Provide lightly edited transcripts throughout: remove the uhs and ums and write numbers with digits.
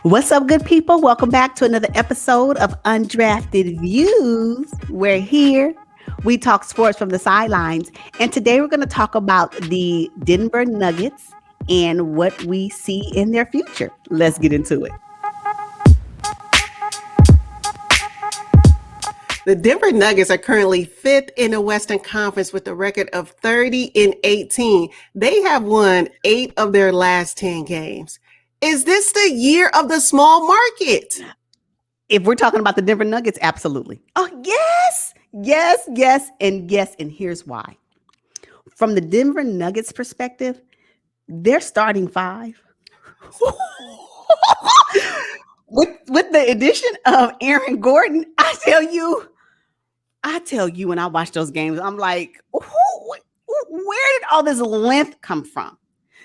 What's up, good people? Welcome back to another episode of Undrafted Views. We're here. We talk sports from the sidelines. And today we're going to talk about the Denver Nuggets and what we see in their future. Let's get into it. The Denver Nuggets are currently fifth in the Western Conference with a record of 30-18. They have won 8 of their last 10 games. Is this the year of the small market? If we're talking about the Denver Nuggets, absolutely. Oh, yes, and here's why. From the Denver Nuggets perspective, they're starting 5. with the addition of Aaron Gordon, I tell you, when I watch those games, I'm like, where did all this length come from?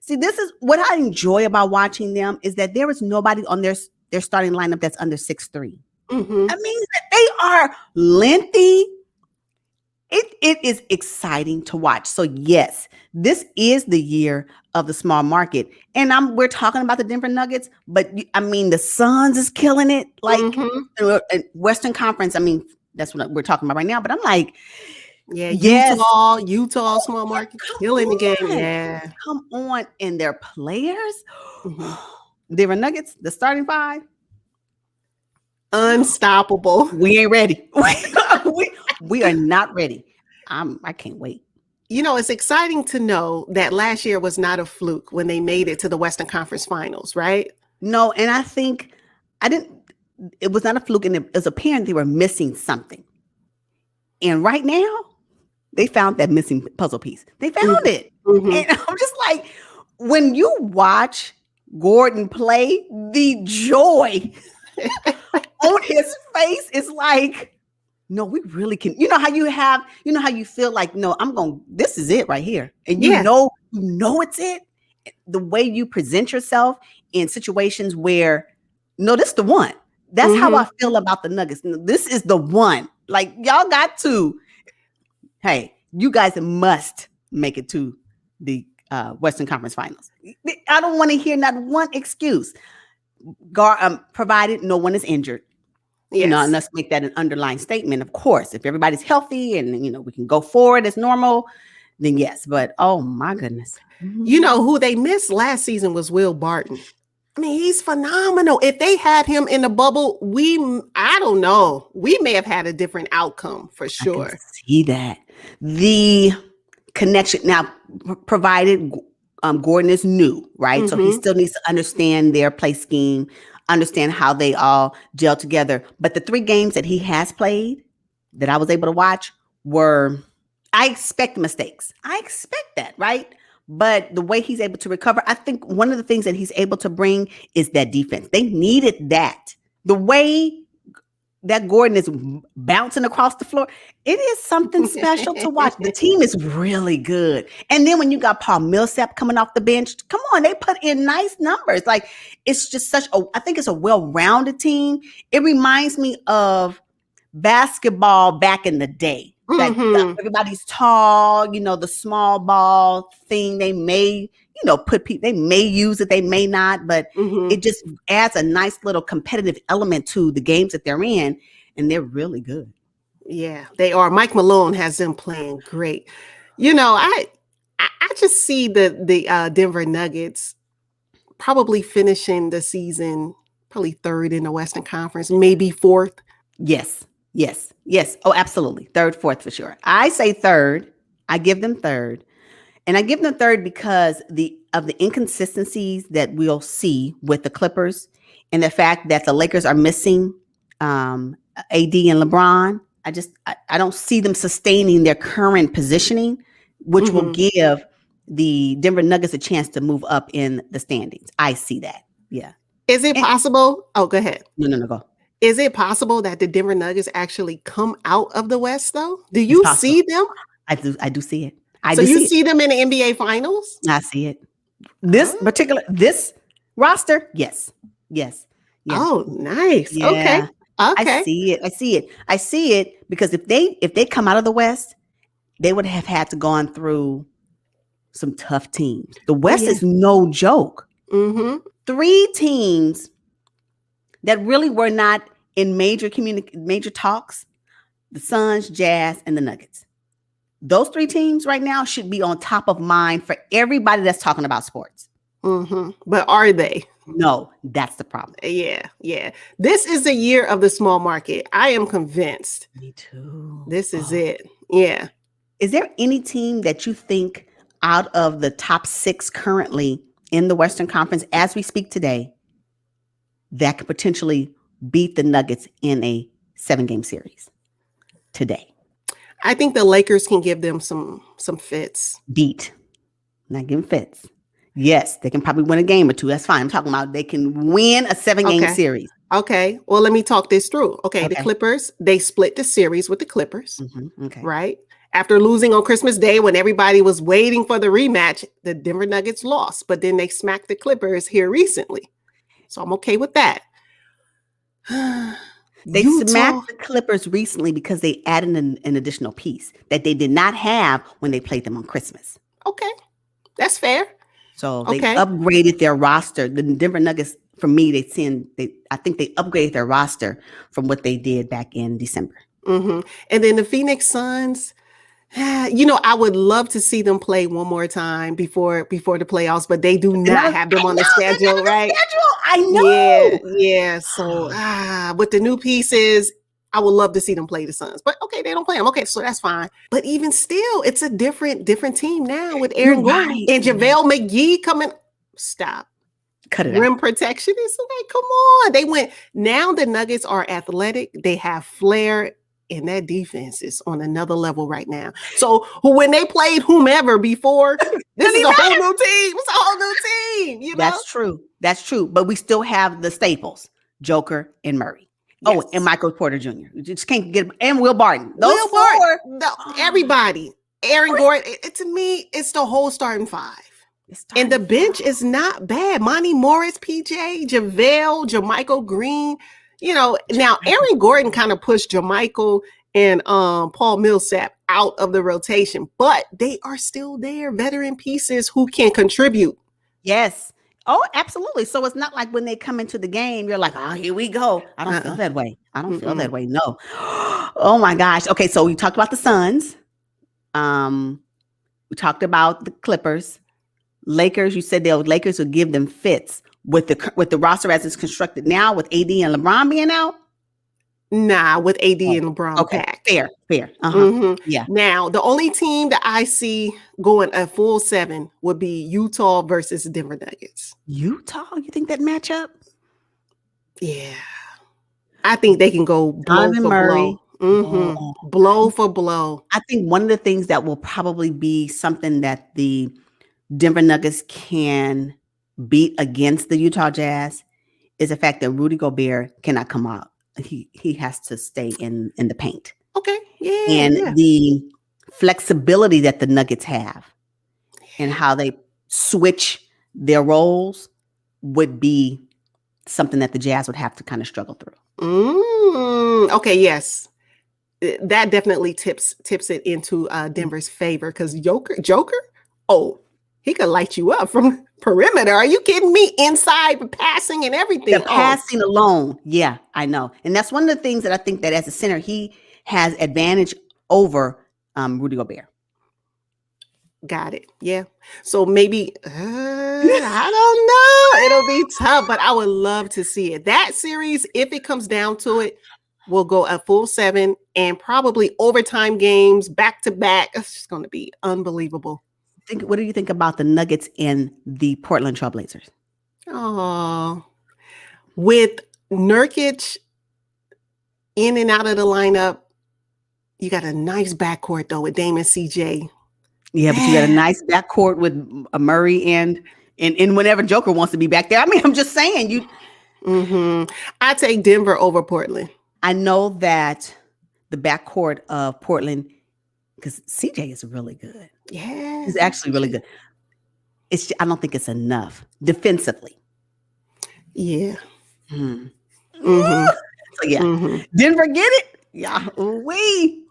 See, this is what I enjoy about watching them is that there is nobody on their starting lineup that's under 6'3". Mm-hmm. That means that they are lengthy. It is exciting to watch. So yes, this is the year of the small market. And we're talking about the Denver Nuggets, but I mean, the Suns is killing it. Like Western Conference, I mean, that's what we're talking about right now. But I'm like, Utah small market killing the game. Yeah. Come on. And their players, Denver Nuggets, the starting 5. Unstoppable. We ain't ready. we are not ready. I can't wait. You know, it's exciting to know that last year was not a fluke when they made it to the Western Conference Finals, right? No, and I think it was not a fluke, and it was apparent they were missing something. And right now, they found that missing puzzle piece. They found it. Mm-hmm. And I'm just like, when you watch Gordon play, the joy on his face is like, no, we really can. You know how you feel like, no, this is it right here. And you know it's it. The way you present yourself in situations where, no, this is the one. That's how I feel about the Nuggets. This is the one. Like, y'all got to, hey, you guys must make it to the Western Conference Finals. I don't want to hear not one excuse. Provided no one is injured. Yes. You know, and let's make that an underlying statement. Of course, if everybody's healthy and, you know, we can go forward as normal, then yes. But, oh, my goodness. You know, who they missed last season was Will Barton. I mean, he's phenomenal. If they had him in the bubble, I don't know. We may have had a different outcome for sure. I can see that. The connection now, provided Gordon is new, right? So he still needs to understand their play scheme, understand how they all gel together. But the 3 games that he has played that I was able to watch I expect mistakes. I expect that, right? But the way he's able to recover, I think one of the things that he's able to bring is that defense. They needed that. The way that Gordon is bouncing across the floor, it is something special to watch. The team is really good. And then when you got Paul Millsap coming off the bench, come on, they put in nice numbers. Like, it's just I think it's a well-rounded team. It reminds me of basketball back in the day. Like everybody's tall, you know, the small ball thing, they may, you know, they may use it, they may not, but it just adds a nice little competitive element to the games that they're in, and they're really good. Yeah, they are. Mike Malone has them playing great. You know, I just see the Denver Nuggets probably finishing the season probably 3rd in the Western Conference, maybe 4th. Yes. Oh, absolutely. 3rd, 4th for sure. I say 3rd. I give them 3rd. And I give them 3rd because of the inconsistencies that we'll see with the Clippers and the fact that the Lakers are missing AD and LeBron. I don't see them sustaining their current positioning, which will give the Denver Nuggets a chance to move up in the standings. I see that. Yeah. Is it possible? Oh, go ahead. No, go. Is it possible that the Denver Nuggets actually come out of the West, though? Do you see them? I do see it. So you see them in the NBA Finals? I see it. This roster, yes. Oh, nice. Yeah. Okay. I see it because if they come out of the West, they would have had to gone through some tough teams. The West is no joke. 3 teams that really were not in major talks, the Suns, Jazz, and the Nuggets. Those three teams right now should be on top of mind for everybody that's talking about sports. But are they? No, that's the problem. Yeah. This is the year of the small market. I am convinced. Me too. This is it. Yeah. Is there any team that you think out of the top 6 currently in the Western Conference as we speak today that could potentially beat the Nuggets in a 7-game series today? I think the Lakers can give them some fits. Beat. Not giving fits. Yes, they can probably win a game or two. That's fine. I'm talking about they can win a 7-game series. Okay. Well, let me talk this through. Okay. The Clippers, they split the series with the Clippers. Okay. Right? After losing on Christmas Day when everybody was waiting for the rematch, the Denver Nuggets lost, but then they smacked the Clippers here recently. So I'm okay with that. They smacked the Clippers recently because they added an additional piece that they did not have when they played them on Christmas. Okay. That's fair. So they upgraded their roster. The Denver Nuggets, for me, I think they upgraded their roster from what they did back in December. And then the Phoenix Suns, I would love to see them play one more time before the playoffs, but they do not have them on the schedule, right? I know. Yeah. So with the new pieces, I would love to see them play the Suns, but okay, they don't play them. Okay, so that's fine. But even still, it's a different team now with Aaron Gordon and JaVale McGee coming. Stop. Cut it Rim out. protection is like, come on. They went. Now the Nuggets are athletic. They have flair, and that defense is on another level right now. So when they played whomever before, this is a whole new team. It's a whole new team. You know? That's true. But we still have the staples: Joker and Murray. Yes. Oh, and Michael Porter Jr. You just can't get, and Will Barton. Those four. Everybody. Aaron Gordon. To me, it's the whole starting 5. And the bench is not bad. Monty Morris, PJ, JaVale, Jermichael Green. Now Aaron Gordon kind of pushed Jermichael and Paul Millsap out of the rotation, but they are still there, veteran pieces who can contribute. Yes. Oh, absolutely. So it's not like when they come into the game, you're like, oh, here we go. I don't feel that way. I don't feel that way. No. Oh my gosh. Okay. So we talked about the Suns. We talked about the Clippers. Lakers, you said Lakers would give them fits with the roster as it's constructed now with AD and LeBron being out. Nah, with AD and LeBron. Okay, back. fair. Yeah. Now, the only team that I see going a full 7 would be Utah versus Denver Nuggets. Utah? You think that matchup? Yeah. I think they can go blow for blow. Blow for blow. I think one of the things that will probably be something that the Denver Nuggets can beat against the Utah Jazz is the fact that Rudy Gobert cannot come out. He has to stay in the paint. Okay. Yeah. And the flexibility that the Nuggets have and how they switch their roles would be something that the Jazz would have to kind of struggle through. Okay. Yes. That definitely tips it into Denver's favor because Joker. Oh, he could light you up from perimeter. Are you kidding me? Inside passing and everything. The passing alone. Yeah, I know. And that's one of the things that I think that as a center, he has advantage over Rudy Gobert. Got it. Yeah. So maybe, I don't know. It'll be tough, but I would love to see it. That series, if it comes down to it, will go a full 7 and probably overtime games back to back. It's just going to be unbelievable. What do you think about the Nuggets and the Portland Trailblazers? Oh, with Nurkic in and out of the lineup, you got a nice backcourt though with Dame and CJ. Yeah, but you got a nice backcourt with Murray and whenever Joker wants to be back there. I mean, I'm just saying you. I take Denver over Portland. I know that the backcourt of Portland, because CJ is really good. Yeah, he's actually really good. I don't think it's enough defensively. Yeah. So yeah, Denver get it. Yeah,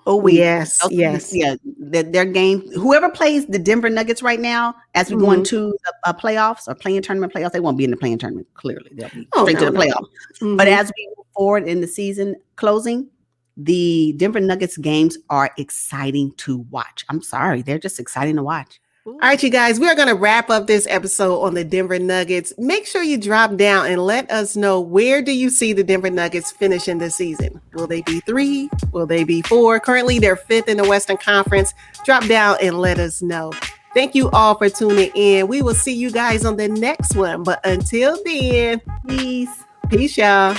Oh, Yes, yes. yeah, their game. Whoever plays the Denver Nuggets right now, as we go Mhm. into the playoffs or playing tournament playoffs, they won't be in the playing tournament. Clearly, they'll be Oh, straight to no, the no, playoffs. no. But Mhm. as we move forward in the season closing, the Denver Nuggets games are exciting to watch. I'm sorry, they're just exciting to watch. All right, you guys, we're going to wrap up this episode on the Denver Nuggets. Make sure you drop down and let us know, where do you see the Denver Nuggets finishing this season? Will they be 3? Will they be 4? Currently, they're 5th in the Western Conference. Drop down and let us know. Thank you all for tuning in. We will see you guys on the next one. But until then, Peace. peace, y'all.